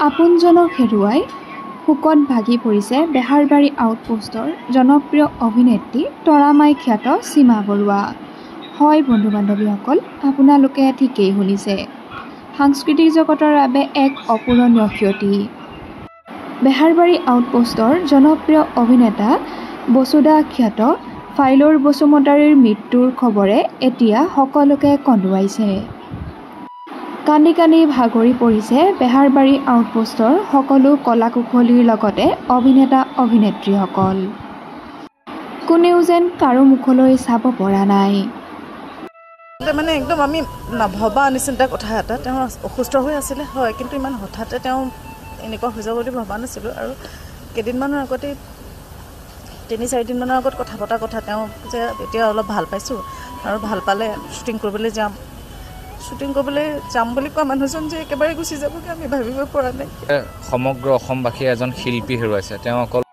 আপোনজনক হেৰুৱাই শোকত ভাগি পৰিছে বেহাৰবাৰী আউটপোষ্টৰ জনপ্ৰিয় অভিনেত্ৰী তৰামাই খ্যাত সীমা বৰুৱা। হয় বন্ধু বান্ধৱীসকল, আপোনালোকে ঠিকেই শুনিছে, সাংস্কৃতিক জগতৰ বাবে এক অপূৰণীয় ক্ষতি। বেহাৰবাৰী আউটপোষ্টৰ জনপ্ৰিয় অভিনেতা বসুধা খ্যাত ফাইলৰ বসুমতাৰীৰ মৃত্যুৰ খবৰে এতিয়া সকলোকে কন্দুৱাইছে। কান্দি কান্দি ভাগৰি পৰিছে বেহাৰবাৰী আউটপোষ্টৰ সকলো কলাকুশলীৰ লগতে অভিনেতা অভিনেত্ৰীসকল। কোনেও যেন কাৰো মুখলৈ চাব পৰা নাই। মানে একদম আমি নভবা নিচিন্তা কথা এটা। তেওঁ অসুস্থ হৈ আছিলে হয়, কিন্তু ইমান হঠাতে তেওঁ এনেকুৱা হৈ যাব বুলি ভবা নাছিলোঁ। আৰু কেইদিনমানৰ আগতে 3-4 দিনমানৰ আগত কথা পতা কথা তেওঁ যে এতিয়া অলপ ভাল পাইছোঁ আৰু ভাল পালে শ্বুটিং কৰিবলৈ যাম বুলি কোৱা মানুহজন যে একেবাৰে গুচি যাবগৈ আমি ভাবিব পৰা নাই। সমগ্ৰ অসমবাসীয়ে এজন শিল্পী হেৰুৱাইছে। তেওঁ অকল